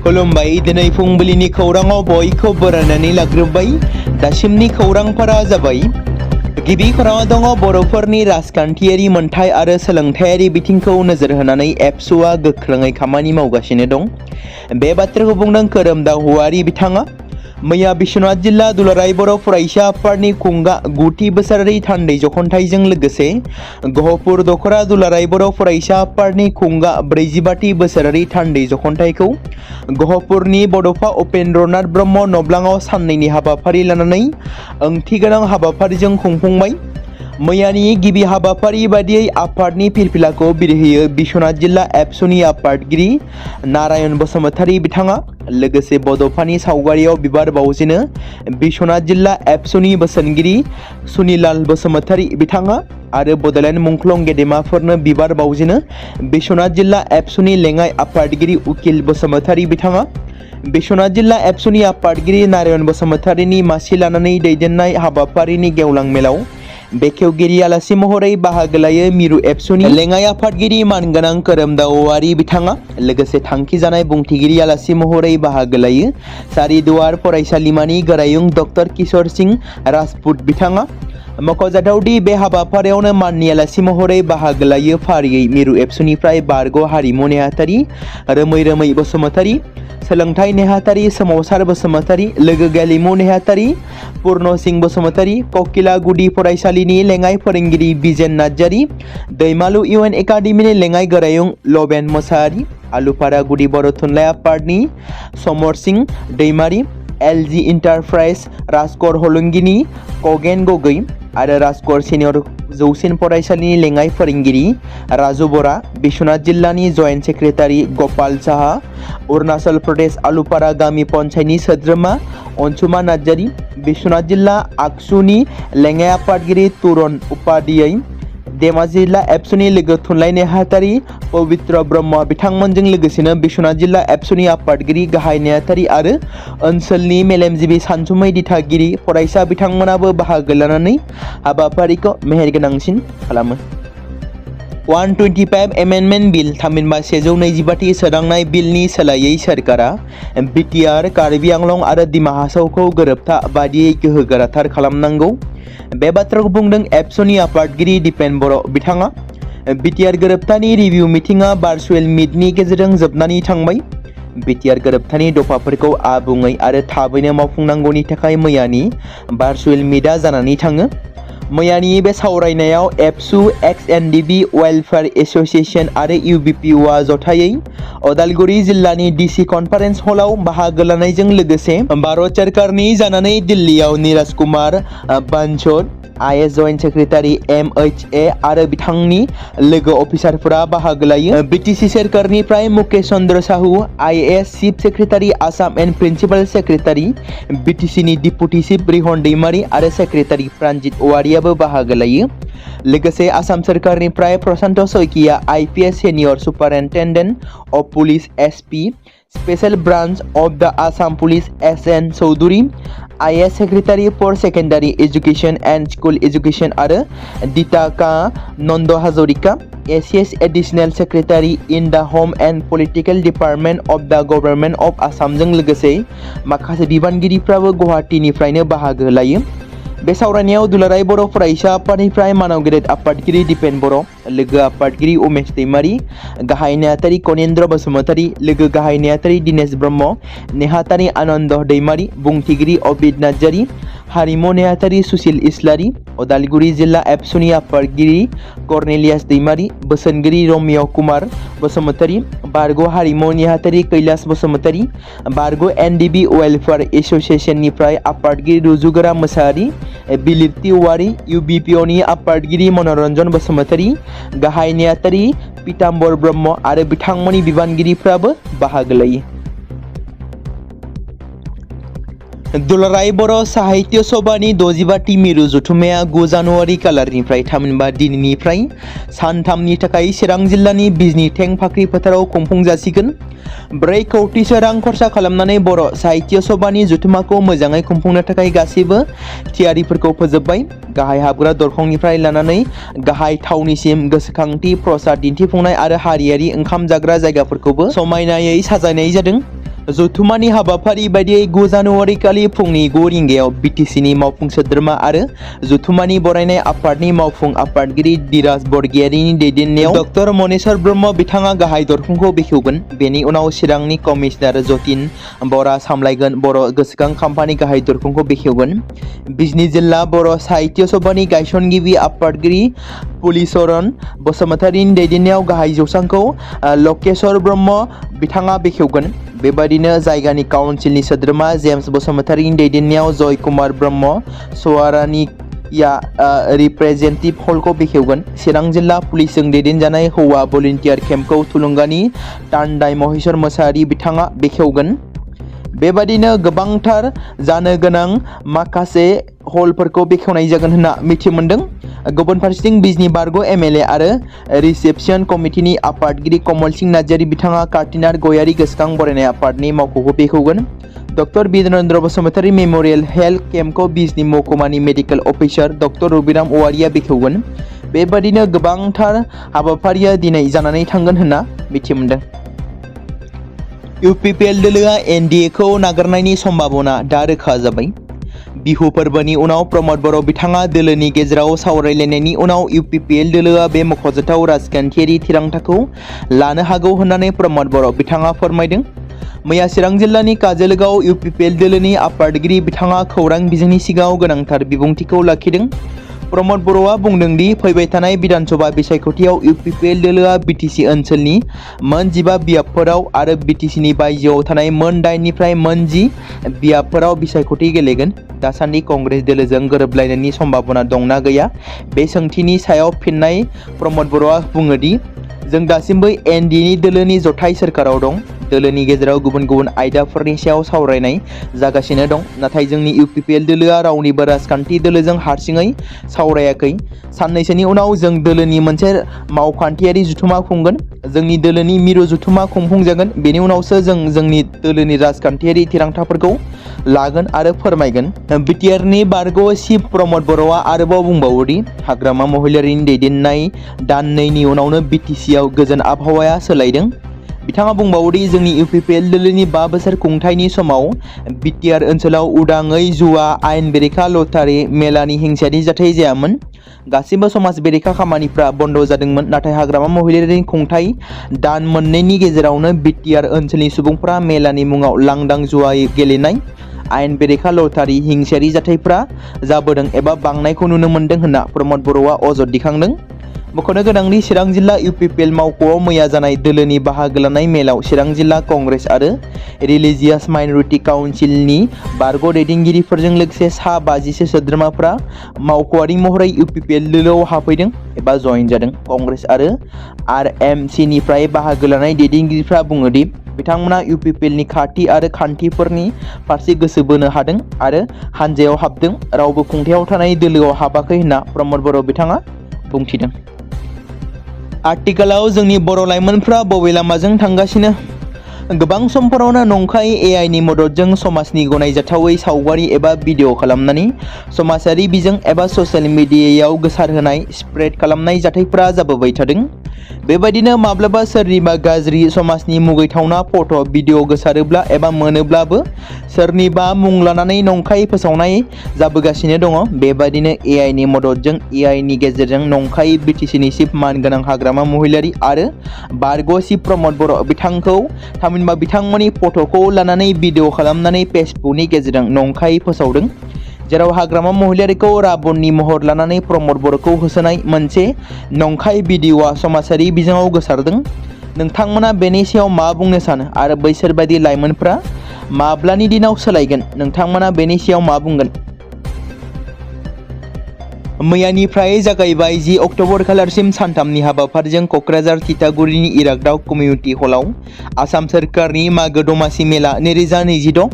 खुलुमबाय दिनै फुंबिलिनि खौराङाव बयखौ बरायनानै लाग्रोबाय। दासिमनि खौरांफोरा जाबाय। गिबि खौराङाव दङ बर'फोरनि राजखान्थियारि मोनथाय आरो सोलोंथायारि बिथिंखौ नोजोर होनानै एबसुआ गोख्रोङै खामानि मावगासिनो दं। बे बाथ्राखौ बुंदों खोरोमदाव हौवारि बिथाङा। मैया बिश्वनाथ जिल्ला दुलाराय बर' फरायसा आफादनि खुंगा 9थि बोसोरारि थान्दै जखनथाइजों लोगोसे गहपुर दखरा दुलाराय बर' फरायसा आफादनि खुंगा 45थि बोसोरारि थान्दै जखनथाइखौ गहपुरनि बड'फा उपेन्द्रनाथ ब्रह्म नब्लाङाव साननैनि हाबाफारि लानानै ओंथिगोनां हाबाफारिजों खुंफुंबाय। मैयानि गिबि हाबाफारि बादियै आफादनि फिरफिलाखौ बिरहोयो बिश्वनाथ जिल्ला एबसुनि आफादगिरि नारायण बसुमतारी बिथाङा। लोगोसे बड'फानि सावगारियाव बिबार बावजेनो बिश्वनाथ जिल्ला एबसुनि बोसोनगिरि सुनिलाल बसुमतारी बिथाङा आरो बड'लेण्ड मुंख्लं गेदेमाफोरनो बिबार बावजेनो बिश्वनाथ जिल्ला एबसुनि लेङाइ आफादगिरि उकिल बसुमतारी बिथाङा। बिश्वनाथ जिल्ला एबसुनि आफादगिरि नारायण बसुमतारीनि मासि लानानै दैदेननाय हाबाफारिनि गेवलां मेलाव बेखेवगिरि आलासि महरै बाहागो लायो मिरु एबसुनि लेङाइ आफादगिरि मानगोनां खोरोमदावआरि बिथाङा। लोगोसे थांखि जानाय बुंथिगिरि आलासि महरै बाहागो लायो सारिदुवार फरायसालिमानि गोरायुं डक्टर किशोर सिंह राजपुत बिथाङा। मख'जाथावदि बे हाबाफारियावनो माननि आलासि महरै बाहागो लायो फारियै मिरु एबसुनिफ्राय बारग' हारिमु नेहाथारि रोमै रोमै बसुमतारी, सोलोंथाइ नेहाथारि सोमावसार बसुमतारी, लोगो गेलेमु नेहाथारि पुर्ण सिंह बसुमतारी, ककिला गुदि फरायसालिनि लेङाइ फोरोंगिरि बिजेन नार्जारी, दैमालु इउएन एकाडेमिनि लेङाइ गोरायुं लबेन मोसाहारि, आलुपारा गुदि बर' थुनलाइ आफादनि समर सिंह दैमारी, एलजी इन्टारप्राइज राजकर हलंगिनि कगेन गगै आरो राजकर सिनियर जौसिन फरायसालिनि लेङाइ फोरोंगिरि राजु बरा, बिश्वनाथ जिल्लानि जयेन्ट सेक्रेटारि गपाल साहा, अरुणाचल प्रदेश आलुपारा गामि पन्चायतनि सोद्रोमा अनसुमा नार्जारी, बिश्वनाथ जिल्ला आगसुनि लेङाइ आफादगिरि तुरन उपाध्याय, धेमाजि जिल्ला एबसुनि लोगो थुनलाइ नेहाथारि पवित्र ब्रह्म बिथांमोनजों लोगोसेनो बिश्वनाथ जिल्ला एबसुनि आफादगिरि गाहाय नेहाथारि आरो ओनसोलनि मेलेमजिबि सानसुमै दिथागिरि फरायसा बिथांमोनाबो बाहागो लानानै हाबाफारिखौ मेहेरगोनांसिन खालामो। 125 एमेन्डमेन्ट बिल थामहिनबा 125थि सोदांनाय बिलनि सोलायै सोरखारा बिटिआर, कार्बि आंलं आरो दिमा हासावखौ गोरोबथा बादियै गोहोगोराथार खालामनांगौ। बे बाथ्राखौ बुंदों एबसुनि आफादगिरि दिपेन बर' बिथाङा। बिटिआर गोरोबथानि रिभिउ मिटिंआ भार्चुएल मिटनि गेजेरजों जोबनानै थांबाय। बिटिआर गोरोबथानि दफाफोरखौ आबुङै आरो थाबैनो मावफुंनांगौनि थाखाय मैयानि भार्चुएल मिटआ जानानै थाङो। मैयानि बे सावरायनायाव एबसु, एक्स-एनडिबि वेलफेयार एसोसिएशन आरो इउबिपिअआ जथायै उदालगुरि जिल्लानि डिसि कनफारेन्स हलाव बाहागो लानायजों लोगोसे भारत सोरखारनि जानानै दिल्लीयाव Niraj Kumar Bansal, IS joint secretary MHA आरो बिथांनि लोगो अफिसारफोरा बाहागो लायो। बिटिसि सोरखारनिफ्राय Mukesh Chandra Sahu, IAS chief secretary Assam and principal secretary, बिटिसिनि डिपुटि चिफ रिहन दैमारी आरो सेक्रेटारि प्रानजित औवारियाबो बाहागो लायो। लोगोसे आसाम सोरखारनिफ्राय Prashanta Saikia, IPS senior superintendent of police SP, special branch of the Assam police SN Choudhury, IS secretary for secondary education and school education आरो दिता का Nand Hazarika, ACS additional secretary in the home and political department of the government of आसामजों लोगोसे माखासे बिबानगिरिफ्राबो गुवाहाटीनिफ्रायनो बाहागो लायो। बे सावरायनायाव दुलाराय बर' फरायसा आफादनिफ्राय मानाव गेदेर आफादगिरि दिपेन बर', लोगो आफादगिरि उमेश दैमारी, गाहाय नेहाथारि कनेन्द्र बसुमतारी, लोगो गाहाय नेहाथारि दिनेश ब्रह्म, नेहाथारि आनन्द दैमारी, बुंथिगिरि अबिद नार्जारी, हारिमु नेहाथारि सुशील इस्लारी, उदालगुरि जिल्ला एबसुनि आफादगिरि कर्नेलियास दैमारी, बोसोनगिरि रम्य कुमार बसुमतारी, बारग' हारिमु नेहाथारि कैलाश बसुमतारी, बारग' एनडिबि वेलफेयार एसोसिएशननिफ्राय आफादगिरि रुजुगोरा मोसाहारि, बिलिप्ति औवारी, इउबिपिअनि आफादगिरि मनरन्जन बसुमतारी, गाहाय नेहाथारि पीताम्बर ब्रह्म आरो बिथांमोननि बिबानगिरिफ्राबो बाहागो लायो। दुलाराय बर' साहित्य सभानि 65थि मिरु जथुम्माया 9 जानुवारि खालारनिफ्राय थामहिनबा दिनैनिफ्राय सानथामनि थाखाय चिरां जिल्लानि बिजनी थें फाख्रि फोथाराव खुंफुंजासिगोन। 4 कौटिसो रां खरसा खालामनानै बर' साहित्य सभानि जथुम्माखौ मोजाङै खुंफुंनो थाखाय गासैबो थियारिफोरखौ फोजोबबाय। गाहाय हाबग्रा दरखंनिफ्राय लानानै गाहाय थावनिसिम गोसोखांथि, प्रसाद दिन्थिफुंनाय आरो हारियारि ओंखाम जाग्रा जायगाफोरखौबो समायनायै साजायनाय जादों। जथुमानि हाबाफारि बायदियै 9 जानुवारि खालि फुंनि 9 रिंगायाव बिटिसिनि मावफुं सोद्रोमा आरो जथुमानि बरायनाय आफादनि मावफुं आफादगिरि धीराज बरगयारिनि दैदेननायाव डक्टर मनेश्वर ब्रह्म बिथाङा गाहाय दरखंखौ बेखेवगोन। बेनि उनाव चिरांनि कमिशनार जतिन बरा सामलायगोन। बर' गोसोखां खाम्फानि गाहाय दरखंखौ बेखेवगोन। बिजनी जिल्ला बर' साहित्य सभानि गायसनगिरि आफादगिरि पुलिचरण बसुमतारिनि दैदेननायाव गाहाय जौसांखौ लकेश्वर ब्रह्म बिथाङा बेखेवगोन। बेबादिनो जायगानि काउन्सिलनि सोद्रोमा जेम्स बसुमतारिनि दैदेननायाव जय कुमार ब्रह्म सवारानिया रिप्रेजेन्टेटिभ हलखौ बेखेवगोन। चिरां जिल्ला पुलिसजों दैदेनजानाय हौवा भलन्टियार केम्पखौ थुलुंगानि तान्डाइ महेश्वर मोसाहारि बिथाङा बेखेवगोन। बेबादिनो गोबांथार जानो गोनां माखासे हलफोरखौ बेखेवनाय जागोन होनना मिथि मोन्दों। गुबुन फारसेथिं बिजनी बारग' एमएलए आरो रिसेपसन कमिटिनि आफादगिरि कमल सिंह नार्जारि बिथाङा कार्टिनार गयारि गोसोखां बरायनाय आफादनि मावख'खौ बेखेवगोन। Doctor Birendra Basumatary memorial health केम्पखौ बिजनी महकुमानि medical officer doctor Rabiram Owaria बेखेवगोन। बेबादिनो गोबांथार हाबाफारिया दिनै जानानै थांगोन होनना मिथि मोन्दों। इउपिपिएल दोलोआ एनडिएखौ नागारनायनि सम्भावना दा रोखा जाबाय। बिहु फोरबोनि उनाव प्रमद बर' बिथाङा दोलोनि गेजेराव सावरायलायनायनि उनाव इउपिपिएल दोलोआ बे मख'जाथाव राजखान्थियारि थिरांथाखौ लानो हागौ होननानै प्रमद बर' बिथाङा फोरमायदों। मैया चिरां जिल्लानि काजोलगाव इउपिपिएल दोलोनि आफादगिरि बिथाङा खौरां बिजोंनि सिगाङाव गोनांथार बिबुंथिखौ लाखिदों। प्रमद बर'आ बुंदों दि फैबाय थानाय बिधानसभा बिसायख'थियाव इउपिपिएल दोलोआ बिटिसि ओनसोलनि मोन 15 बियाबफोराव आरो बिटिसिनि बायजोआव थानाय मोन 8 निफ्राय मोन 10 बियाबफोराव बिसायख'थि गेलेगोन। दासान्दि कंग्रेस दोलोजों गोरोबलायनायनि सम्भावना दंना गैया? बे सोंथिनि सायाव फिननाय प्रमद बर'आ बुङो दि जों दासिमबो एनडिएनि दोलोनि जथाय सोरखाराव दं। दोलोनि गेजेराव गुबुन गुबुन आयदाफोरनि सायाव सावरायनाय जागासिनो दं। नाथाय जोंनि इउपिपिएल दोलोआ रावनिबो राजखान्थि दोलोजों हारसिङै सावरायाखै। साननैसोनि उनाव जों दोलोनि मोनसे मावखान्थियारि जथुमा खुंगोन। जोंनि दोलोनि मिरु जथुमा खुंफुंजागोन। बेनि उनावसो जों जोंनि दोलोनि राजखान्थियारि थिरांथाफोरखौ लागोन आरो फोरमायगोन। बिटिआरनि बारग' चिफ प्रमद बर'आ आरोबाव बुंबावो दि हाग्रामा महिलारिनि दैदेननाय दाननैनि उनावनो बिटिसिआव गोजोन आबहावाया सोलायदों। बिथाङा बुंबावो दि जोंनि इउपिपिएल दोलोनि 5 बोसोर खुंथायनि समाव बिटिआर ओनसोलाव उदाङै जुवा, आयेन बेरेखा लटारि, मेलानि हिंसायारि जाथाय जायामोन। गासिबो समाज बेरेखा खामानिफ्रा बन्द जादोंमोन। नाथाय हाग्रामा महिलारिनि खुंथाय दान मोननैनि गेजेरावनो बिटिआर ओनसोलनि सुबुंफ्रा मेलानि मुङाव लांदां जुवा गेलेनाय, आयेन बेरेखा लटारि, हिंसायारि जाथायफ्रा जाबोदों एबा बांनायखौ नुनो मोन्दों होनना प्रमद बर'आ अजद दिखांदों। मख'नो गोनांदि चिरां जिल्ला इउपिपिएल मावख'आव मैया जानाय दोलोनि बाहागो लानाय मेलाव चिरां जिल्ला कंग्रेस आरो रिलिजियास माइनरिटि काउन्सिलनि बारग' दैदेनगिरिफोरजों लोगोसे सा 50सो सोद्रोमाफ्रा मावख'आरि महरै इउपिपिएल दोलोआव हाबफैदों एबा जयेन जादों। कंग्रेस आरो आरएमसिनिफ्राय बाहागो लानाय दैदेनगिरिफ्रा बुङो दि बिथांमोना इउपिपिएलनि खाथि आरो खान्थिफोरनि फारसे गोसो बोनो हादों आरो हानजायाव हाबदों। रावबो खुंथायाव थानाय दोलोआव हाबाखै होनना प्रमद बर' बिथाङा बुंथिदों। आथिखालाव जोंनि बर' लाइमोनफ्रा बबे लामाजों थांगासिनो? गोबां समफोरावनो नंखाय एआइनि मददजों समाजनि गनायजाथावै सावगारि एबा भिडिअ खालामनानै समाजारि बिजों एबा ससियेल मिडियायाव गोसारहोनाय, स्प्रेड खालामनाय जाथायफोरा जाबोबाय थादों। बेबायदिनो माब्लाबा सोरनिबा गाज्रि समाजनि मुगैथावना फट' भिडिअ गोसारोब्ला एबा मोनोब्लाबो सोरनिबा मुं लानानै नंखाय फोसावनाय जाबोगासिनो दङ। बेबायदिनो एआइनि मददजों एआइनि गेजेरजों नंखाय बिटिसिनि चिफ मानगोनां हाग्रामा महिलारि आरो बारग' चिफ प्रमद बर' बिथांखौ थामहिनबा बिथांमोननि फट'खौ लानानै भिडिअ खालामनानै फेसबुकनि गेजेरजों नंखाय फोसावदों। जेराव हाग्रामा महिलारिखौ राबननि महर लानानै प्रमद बर'खौ होसोनाय मोनसे नंखाय भिडिअआ समाजारि बिजोङाव गोसारदों। नोंथांमोना बेनि सायाव मा बुंनो सानो आरो बैसोर बायदि लाइमोनफ्रा माब्लानि दिनाव सोलायगोन? नोंथांमोना बेनि सायाव मा बुंगोन? मैयानिफ्राय जागायबाय 10 अक्ट'बर खालारसिम सानथामनि हाबाफारिजों क'क्राझार तितागुरिनि इरागदाव कमिउनिटि हलाव आसाम सोरखारनि मागो दमासि मेला 2026।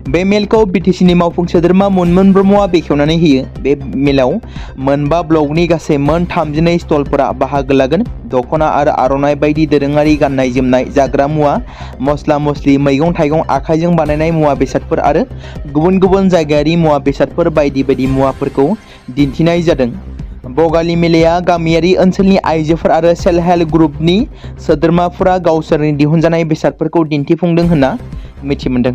बे मेलखौ बिटिसिनि मावफुं सोद्रोमा मनमोन ब्रह्मआ बेखेवनानै होयो। बे मेलाव मोनबा ब्लकनि गासै मोन 32 स्टलफोरा बाहागो लागोन। दख'ना आरो आर'नाइ बायदि दोरोङारि गाननाय जोमनाय, जाग्रा मुवा, मस्ला मस्लि, मैगं थाइगं, आखाइजों बानायनाय मुवा बेसादफोर आरो गुबुन गुबुन जायगायारि मुवा बेसादफोर बायदि बायदि मुवाफोरखौ दिन्थिनाय जादों। बगालि मेलाया गामियारि ओनसोलनि आइजोफोर आरो सेल्फ हेल्प ग्रुपनि सोद्रोमाफोरा गावसोरनि दिहुनजानाय बेसादफोरखौ दिन्थिफुंदों होनना मिथि मोनदों।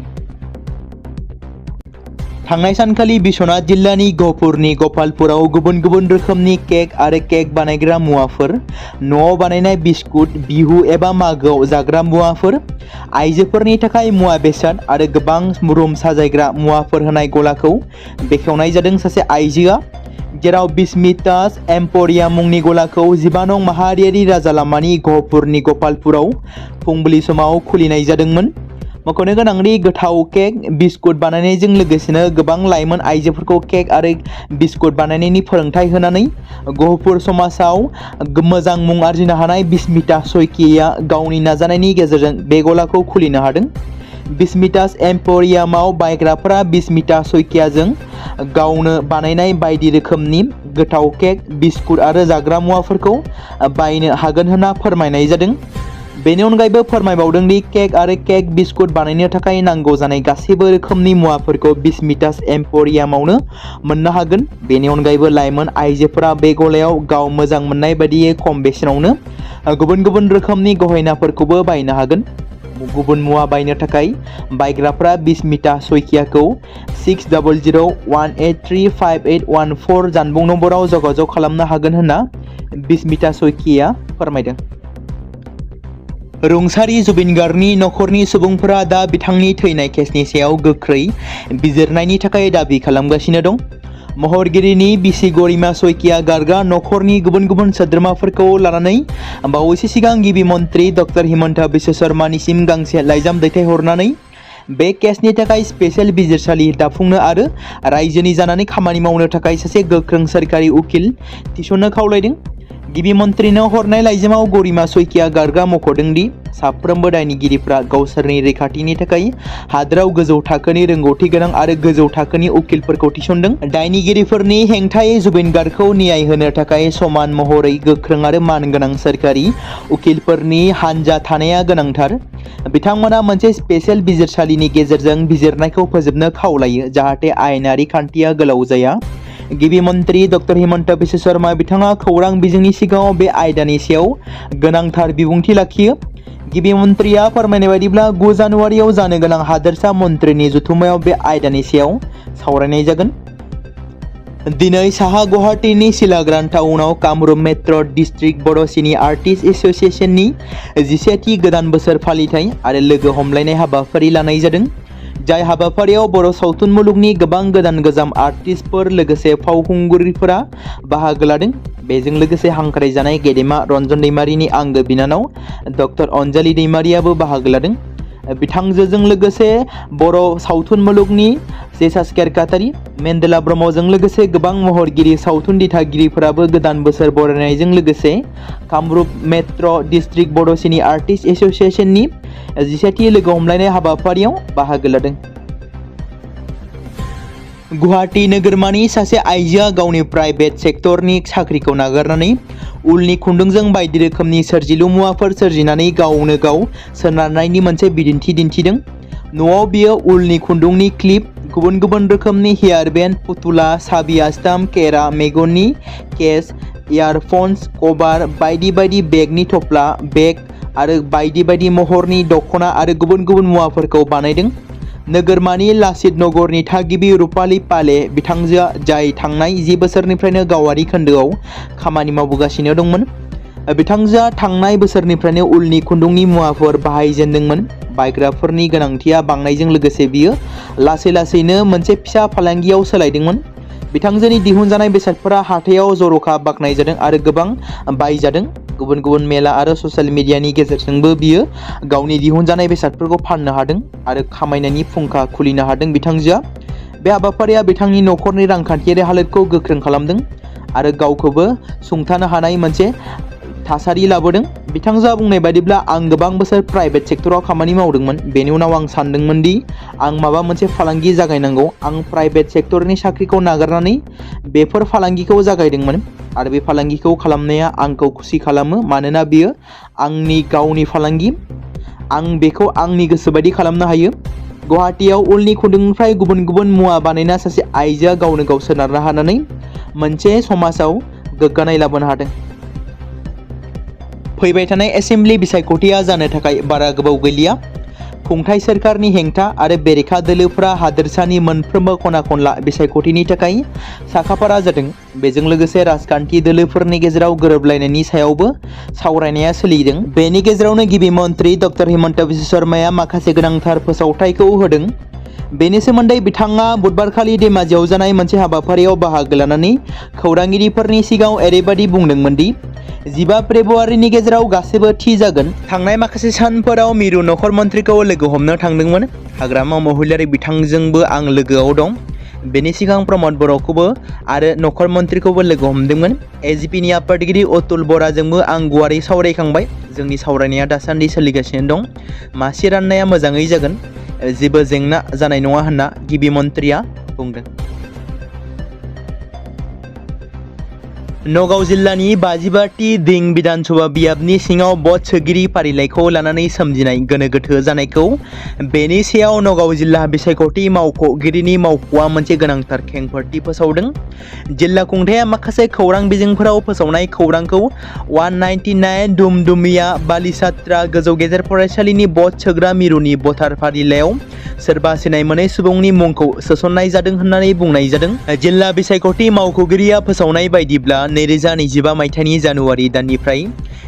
थांनाय सानखालि बिश्वनाथ जिल्लानि गहपुरनि गपालपुराव गुबुन गुबुन रोखोमनि केक आरो केक बानायग्रा मुवाफोर, न'आव बानायनाय बिस्कुट, बिहु एबा मागोआव जाग्रा मुवाफोर, आइजोफोरनि थाखाय मुवा बेसाद आरो गोबां रुम साजायग्रा मुवाफोर होनाय गलाखौ बेखेवनाय जादों सासे आइजोआ, जेराव बिस्मितास एम्प'रियाम मुंनि गलाखौ 15 नं माहारियारि राजा लामानि गहपुरनि गपालपुराव फुंबिलि समाव खुलिनाय जादोंमोन। मख'नो गोनांदि गोथाव केक, बिस्कुट बानायनायजों लोगोसेनो गोबां लाइमोन आइजोफोरखौ केक आरो बिस्कुट बानायनायनि फोरोंथाय होनानै गहपुर समाजाव मोजां मुं आरजिनो हानाय बिस्मिता सयकिया गावनि नाजानायनि गेजेरजों बे गलाखौ खुलिनो हादों। बिस्मितास एम्प'रियामाव बायग्राफोरा बिस्मिता सयकियाजों गावनो बानायनाय बायदि रोखोमनि गोथाव केक, बिस्कुट आरो जाग्रा मुवाफोरखौ बायनो हागोन होनना फोरमायनाय जादों। बेनि अनगायैबो फोरमायबावदों दि केक आरो केक बिस्कुट बानायनो थाखाय नांगौ जानाय गासैबो रोखोमनि मुवाफोरखौ बिस्मितास एम्प'रियामावनो मोननो हागोन। बेनि अनगायैबो लाइमोन आइजोफोरा बे गलायाव गाव मोजां मोननाय बायदियै खम बेसेनावनो गुबुन गुबुन रोखोमनि गहेनाफोरखौबो बायनो हागोन। गुबुन मुवा बायनो थाखाय बायग्राफोरा बिस्मिता सयकियाखौ 6001835814 जानबुं नम्बराव जगाजग खालामनो हागोन होनना बिस्मिता सयकिया फोरमायदों। रुंसारि जुबिन गार्गनि नखरनि सुबुंफोरा दा बिथांनि थैनाय केसनि सायाव गोख्रै बिजिरनायनि थाखाय दाबि खालामगासिनो दं। महरगिरिनि बिसि गरिमा सयकिया गार्गआ नखरनि गुबुन गुबुन सोद्रोमाफोरखौ लानानै बावैसो सिगां गिबि मन्थ्रि डक्टर हिमन्त बिश्व शर्मानिसिम गांसे लाइजाम दैथायहरनानै बे केसनि थाखाय स्पेशेल बिजिरसालि दाफुंनो आरो रायजोनि जानानै खामानि मावनो थाखाय सासे गोख्रों सोरखारि उकिल थिसननो खावलायदों। गिबि मन्थ्रिनो हरनाय लाइजामाव गरिमा सयकिया गार्गआ मख'दों दि साफ्रोमबो दायनिगिरिफ्रा गावसोरनि रैखाथिनि थाखाय हादोराव गोजौ थाखोनि रोंगौथि गोनां आरो गोजौ थाखोनि उकिलफोरखौ थिसनदों। दायनिगिरिफोरनि हेंथायै जुबिन गार्गखौ न्याय होनो थाखाय समान महरै गोख्रों आरो मानगोनां सोरखारि उकिलफोरनि हानजा थानाया गोनांथार। बिथांमोना मोनसे स्पेशेल बिजिरसालिनि गेजेरजों बिजिरनायखौ फोजोबनो खावलायो जाहाथे आयेनारि खान्थिया गोलाव जाया। गिबि मन्थ्रि डक्टर हिमन्त बिश्व शर्मा बिथाङा खौरां बिजोंनि सिगाङाव बे आयदानि सायाव गोनांथार बिबुंथि लाखियो। गिबि मन्थ्रिया फोरमायनाय बायदिब्ला 9 जानुवारियाव जानो गोनां हादोरसा मन्थ्रिनि जथुम्मायाव बे आयदानि सायाव सावरायनाय जागोन। दिनै साहा गुवाहाटीनि सिलाग्रान टाउनाव कामरुप मेट्र' डिस्ट्रिक्ट बर' सिनि आर्टिस्ट एस'सिएशननि 11थि गोदान बोसोर फालिथाय आरो लोगो हमलायनाय हाबाफारि लानाय जादों। जाय हाबाफारियाव बर' सावथुन मुलुगनि गोबां गोदान गोजाम आर्टिस्टफोर लोगोसे फावखुंगुरफोरा बाहागो लादों। बेजों लोगोसे हांख्रायजानाय गेदेमा रन्जन दैमारिनि आंगो बिनानाव डक्टर अनजालि दैमारियाबो बाहागो लादों। बिथांजोजों लोगोसे बर' सावथुन मुलुगनि जेसास केरकातारि, मेन्देला ब्रह्मजों लोगोसे गोबां महरगिरि सावथुन दिथागिरिफोराबो गोदान बोसोर बरायनायजों लोगोसे कामरुप मेट्र' डिस्ट्रिक्ट बर' सिनि आर्टिस्ट एस'सिएशननि 11थि लोगो हमलायनाय हाबाफारियाव बाहागो लादों। गुवाहाटी नोगोरमानि सासे आइजोआ गावनि प्राइभेट सेक्टरनि साख्रिखौ नागारनानै उलनि खुन्दुंजों बायदि रोखोमनि सोरजिलु मुवाफोर सोरजिनानै गावनो गाव सोनारनायनि मोनसे बिदिन्थि दिन्थिदों। न'आव बियो उलनि खुन्दुंनि क्लिप, गुबुन गुबुन रोखोमनि हेयार बेन्ड, फुथुला, साबि आस्थाम, केरा, मेगननि केस, इयारफन्स, कभार, बायदि बायदि बेगनि थफ्ला, बेग आरो बायदि बायदि महरनि दख'ना आरो गुबुन गुबुन मुवाफोरखौ बानायदों। नोगोरमानि लासित नगरनि थागिबि रुपाली पाले बिथांजोआ, जाय थांनाय 10 बोसोरनिफ्रायनो गावारि खोन्दोआव खामानि मावबोगासिनो दंमोन, बिथांजोआ थांनाय बोसोरनिफ्रायनो उलनि खुन्दुंनि मुवाफोर बाहायजेनदोंमोन। बायग्राफोरनि गोनांथिया बांनायजों लोगोसे बियो लासै लासैनो मोनसे फिसा फालांगियाव सोलायदोंमोन। बिथांजोनि दिहुनजानाय बेसादफोरा हाथायाव जर'खा बाख्नायजादों आरो गोबां बायजादों। गुबुन गुबुन मेला आरो ससियेल मिडियानि गेजेरजोंबो बियो गावनि दिहुनजानाय बेसादफोरखौ फाननो हादों आरो खामायनायनि फुंखा खुलिनो हादों। बिथांजोआ बे हाबाफारिया बिथांनि नखरनि रांखान्थियारि हालोदखौ गोख्रों खालामदों आरो गावखौबो सुंथानो हानाय मोनसे थासारि लाबोदों। बिथांजोआ बुंनाय बायदिब्ला, आं गोबां बोसोर प्राइभेट सेक्टराव खामानि मावदोंमोन। बेनि उनाव आं सानदोंमोन दि आं माबा मोनसे फालांगि जागायनांगौ। आं प्राइभेट सेक्टरनि साख्रिखौ नागारनानै बेफोर फालांगिखौ जागायदोंमोन आरो बे फालांगिखौ खालामनाया आंखौ खुसि खालामो मानोना बेयो आंनि गावनि फालांगि। आं बेखौ आंनि गोसोबायदि खालामनो हायो। गुवाहाटीआव उलनि खुन्दुंनिफ्राय गुबुन गुबुन मुवा बानायना सासे आइजोआ गावनो गाव सोनारनो हानानै मोनसे समाजाव गोग्गानाय लाबोनो हादों। फैबाय थानाय एसेम्बलि बिसायख'थिया जानो थाखाय बारा गोबाव गैलिया। खुंथाय सोरखारनि हेंथा आरो बेरेखा दोलोफोरा हादोरसानि मोनफ्रोमबो खना खनला बिसायख'थिनि थाखाय साखाफारा जादों। बेजों लोगोसे राजखान्थि दोलोफोरनि गेजेराव गोरोबलायनायनि सायावबो सावरायनाया सोलिदों। बेनि गेजेरावनो गिबि मन्त्रि डक्टर हिमन्त बिश्व शर्माया माखासे गोनांथार फोसावथायखौ होदों। बेनि सोमोन्दै बिथाङा बुधबारखालि धेमाजियाव जानाय मोनसे हाबाफारियाव बाहागो लानानै खौरांगिरिफोरनि सिगाङाव ओरैबायदि बुंदोंमोन दि 15 फेब्रुवारिनि गेजेराव गासैबो थि जागोन। थांनाय माखासे सानफोराव मिरु नखर मन्थ्रिखौ लोगो हमनो थांदोंमोन। हाग्रामा महिलारि बिथांजोंबो आं लोगोआव दं। बेनि सिगां प्रमद बर'खौबो आरो नखर मन्थ्रिखौबो लोगो हमदोंमोन। एजिपिनि आफादगिरि अतुल बराजोंबो आं गुवारै सावरायखांबाय। जोंनि सावरायनाया दासान्दि सोलिगासिनो दं। मासि राननाया मोजाङै जागोन। जेबो जेंना जानाय नङा होनना गिबि मन्थ्रिया बुंदों। नगाव जिल्लानि 55टी दिं बिधानसभा बियाबनि सिङाव भट सोगिरि फारिलाइखौ लानानै सोमजिनाय गोनो गोथो जानायखौ बेनि सायाव नगाव जिल्ला बिसायख'थि मावख'गिरिनि मावख'आ मोनसे गोनांथार खेंफोरथि फोसावदों। जिल्ला खुंथाया माखासे खौरां बिजोंफोराव फोसावनाय खौरांखौ 199 दुमदुमिया बालिसात्रा गोजौ गेजेर फरायसालिनि भट सोग्रा मिरुनि भटार फारिलाइयाव सोरबा सिनाय मोनै सुबुंनि मुंखौ सोसननाय जादों होननानै बुंनाय जादों। जिल्ला बिसायख'थि मावख'गिरिया फोसावनाय बायदिब्ला 2025 मायथाइनि जानुवारि दाननिफ्राय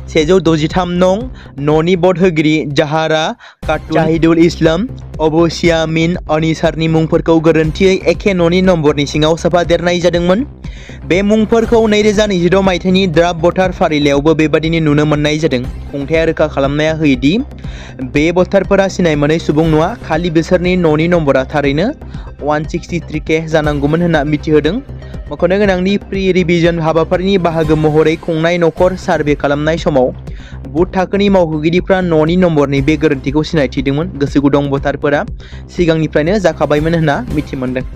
163 नं न'नि भट होगिरि जाहारा खातुन, जाहिदुल इस्लाम, अबुसियामिन अनिसारनि मुंफोरखौ गोरोन्थियै एखे न'नि नम्बरनि सिङाव सोफादेरनाय जादोंमोन। बे मुंफोरखौ 2026 मायथाइनि ड्राफ्ट भटार फारिलाइयावबो बेबादिनो नुनो मोननाय जादों। खुंथाया रोखा खालामना होयोदि बे भटारफोरा सिनाय मोनै सुबुं नङा, खालि बिसोरनि न'नि नम्बरा थारैनो 163K जानांगौमोन होनना मिथिहोदों। मख'नो गोनांदि प्रि रिभिजन हाबाफारिनि बाहागो महरै खुंनाय नखर सार्भे खालामनाय समाव बुथ थाखोनि मावख'गिरिफ्रा न'नि नम्बरनि बे गोरोन्थिखौ सिनायथिदोंमोन। गोसो गुदुं भटारफोरा सिगांनिफ्रायनो जाखाबायमोन होनना मिथिमोनदों।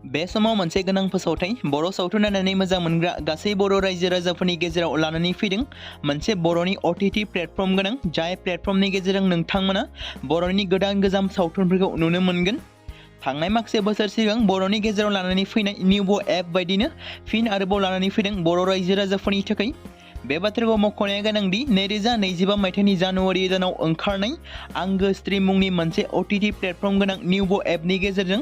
बे समाव मोनसे गोनां फोसावथाय बर' सावथुन नायनानै मोजां मोनग्रा गासै बर' रायजो राजाफोरनि गेजेराव लानानै फैदों। मोनसे बर'नि OTT प्लेटफर्म गोनां, जाय प्लेटफर्मनि गेजेरजों नोंथांमोना बर'नि गोदान गोजाम सावथुनफोरखौ नुनो मोनगोन। थांनाय माखासे बोसोर सिगां बर'नि गेजेराव लानानै फैनाय निउबो एप बायदिनो फिन आरोबाव लानानै फैदों बर' रायजो राजाफोरनि थाखाय। बे बाथ्राखौ मख'नाया गोनांदि 2025 मायथाइनि जानुवारि दानाव ओंखारनाय आंगो स्ट्रिम मुंनि मोनसे OTT प्लेटफर्म गोनां निउबो एपनि गेजेरजों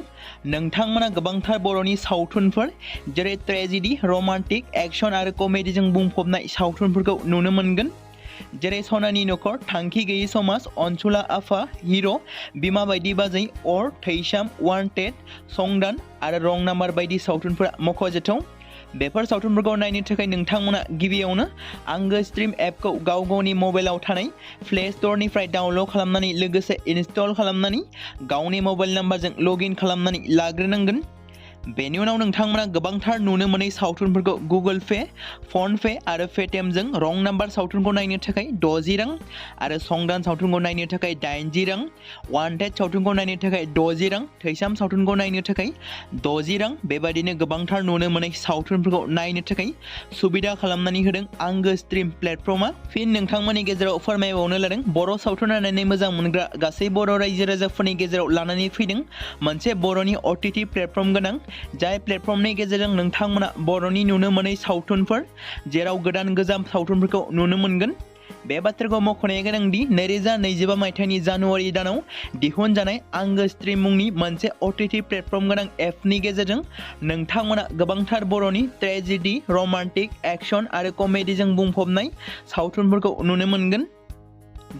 नोंथांमोना गोबांथार बर'नि सावथुनफोर जेरै ट्रेजेडि, रमान्टिक, एक्शन आरो कमेडिजों बुंफबनाय सावथुनफोरखौ नुनो मोनगोन। जेरै सनानि नखर, थांखि गैयै समाज, अनसुला आफा, हिर', बिमा बायदि बाजै, अर, थैसाम, वान्टेड, संदान आरो रं नाम्बार बायदि सावथुनफोरा मख'जाथाव। बेफोर सावथुनफोरखौ नायनो थाखाय नोंथांमोना गिबियावनो आंगो स्ट्रिम एपखौ गाव गावनि मबाइलाव थानाय प्ले स्ट'रनिफ्राय डाउनल'ड खालामनानै लोगोसे इनस्टल खालामनानै गावनि मबाइल नाम्बारजों लग इन खालामनानै लाग्रोनांगोन। बेनि उनाव नोंथांमोना गोबांथार नुनो मोनै सावथुनफोरखौ गुगोल पे, फन पे आरो पेटिएमजों रं नाम्बार सावथुनखौ नायनो थाखाय 60 रां आरो संदान सावथुनखौ नायनो थाखाय 80 रां, वान्टेड सावथुनखौ नायनो थाखाय 60 रां, थैसाम सावथुनखौ नायनो थाखाय 60 रां बेबादिनो गोबांथार नुनो मोनै सावथुनफोरखौ नायनो थाखाय सुबिदा खालामनानै होदों आंगो स्ट्रिम प्लेटफर्मा। फिन नोंथांमोननि गेजेराव फोरमायबावनो लादों बर' सावथुन नायनानै मोजां मोनग्रा गासै बर' रायजो राजाफोरनि गेजेराव लानानै फैदों मोनसे बर'नि OTT प्लेटफर्म गोनां, जाय प्लेटफर्मनि गेजेरजों नोंथांमोना बर'नि नुनो मोनै सावथुनफोर जेराव गोदान गोजाम सावथुनफोरखौ नुनो मोनगोन। बे बाथ्राखौ मख'नाया गोनांदि 2025 मायथाइनि जानुवारि दानाव दिहुनजानाय आंगो स्ट्रिम मुंनि मोनसे OTT प्लेटफर्म गोनां एपनि गेजेरजों नोंथांमोना गोबांथार बर'नि ट्रेजेडि, रमान्टिक, एक्शन आरो कमेडिजों बुंफबनाय सावथुनफोरखौ नुनो मोनगोन।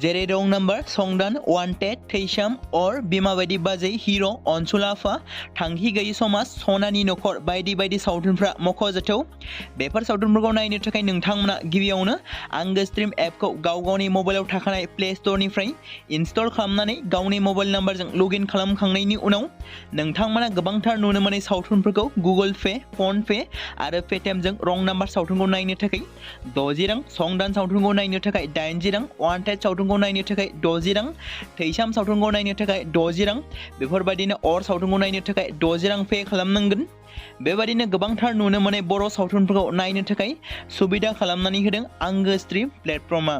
जेरै रं नाम्बार, संदान, वान्टेड, थैसाम, अर, बिमा बायदि बाजै, हिर', अनसुला आफा, थांखि गैयै समाज, सनानि नखर बायदि बायदि सावथुनफ्रा मख'जाथाव। बेफोर सावथुनफोरखौ नायनो थाखाय नोंथांमोना गिबियावनो आंगो स्ट्रिम एपखौ गाव गावनि मबाइलाव थाखानाय प्ले स्ट'रनिफ्राय इनस्टल खालामनानै गावनि मबाइल नाम्बारजों लग इन खालामखांनायनि उनाव नोंथांमोना गोबांथार नुनो मोनै सावथुनफोरखौ गुगोल पे, फन पे आरो पेटिएमजों रं नाम्बार सावथुनखौ नायनो थाखाय 60 रां, संदान सावथुनखौ नायनो थाखाय 80 रां, वान्टेड सावथुनखौ नायनो थाखाय 60 रां, थैसाम सावथुनखौ नायनो थाखाय 60 रां बेफोरबायदिनो अर सावथुनखौ नायनो थाखाय 60 रां पे खालामनांगोन। बेबायदिनो गोबांथार नुनो मोनै बर' सावथुनफोरखौ नायनो थाखाय सुबिदा खालामनानै होदों आंगो स्ट्रिम प्लेटफर्मा।